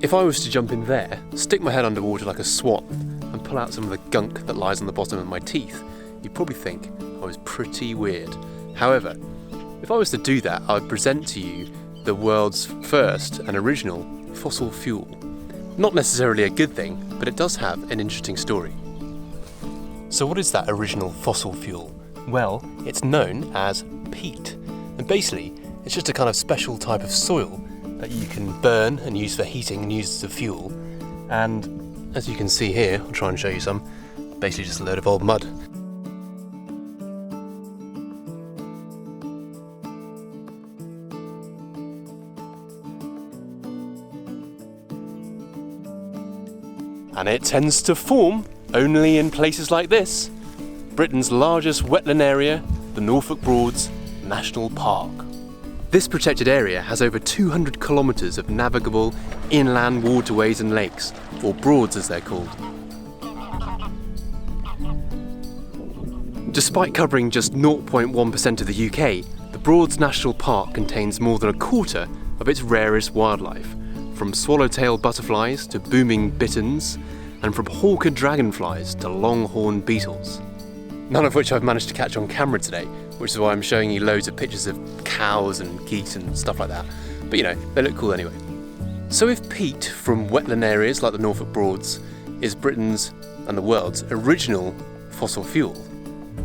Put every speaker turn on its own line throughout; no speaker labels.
If I was to jump in there, stick my head underwater like a swan, and pull out some of the gunk that lies on the bottom of my teeth, you'd probably think I was pretty weird. However, if I was to do that, I would present to you the world's first and original fossil fuel. Not necessarily a good thing, but it does have an interesting story. So what is that original fossil fuel? Well, it's known as peat. And basically, it's just a kind of special type of soil that you can burn and use for heating and use as a fuel. And as you can see here, I'll try and show you some, basically just a load of old mud. And it tends to form only in places like this. Britain's largest wetland area, the Norfolk Broads National Park. This protected area has over 200 kilometres of navigable inland waterways and lakes, or broads as they're called. Despite covering just 0.1% of the UK, the Broads National Park contains more than a quarter of its rarest wildlife, from swallowtail butterflies to booming bitterns, and from hawker dragonflies to longhorn beetles. None of which I've managed to catch on camera today, which is why I'm showing you loads of pictures of cows and geese and stuff like that. But you know, they look cool anyway. So if peat from wetland areas like the Norfolk Broads is Britain's and the world's original fossil fuel,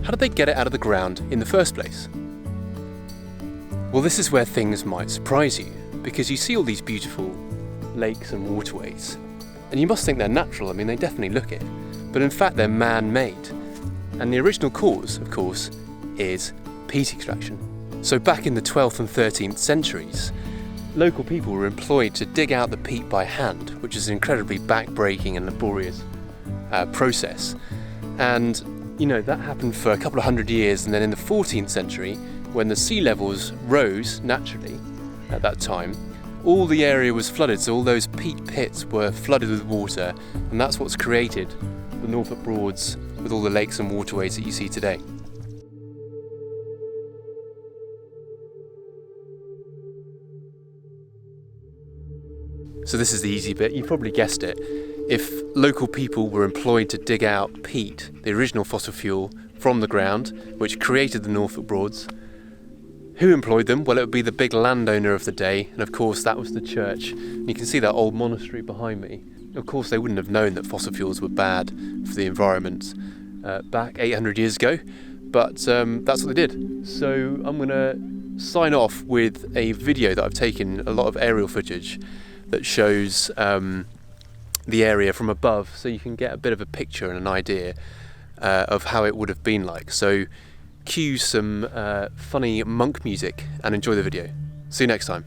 how did they get it out of the ground in the first place? Well, this is where things might surprise you, because you see all these beautiful lakes and waterways, and you must think they're natural. I mean, they definitely look it, but in fact they're man-made. And the original cause, of course, is peat extraction. So back in the 12th and 13th centuries, local people were employed to dig out the peat by hand, which is an incredibly back-breaking and laborious process. And, you know, that happened for a couple of hundred years, and then in the 14th century, when the sea levels rose naturally at that time, all the area was flooded, so all those peat pits were flooded with water, and that's what's created the Norfolk Broads with all the lakes and waterways that you see today. So this is the easy bit, you probably guessed it. If local people were employed to dig out peat, the original fossil fuel, from the ground, which created the Norfolk Broads, who employed them? Well, it would be the big landowner of the day, and of course that was the church. And you can see that old monastery behind me. Of course they wouldn't have known that fossil fuels were bad for the environment back 800 years ago, but that's what they did. So I'm going to sign off with a video that I've taken a lot of aerial footage that shows the area from above, so you can get a bit of a picture and an idea of how it would have been like. So cue some funny monk music and enjoy the video. See you next time.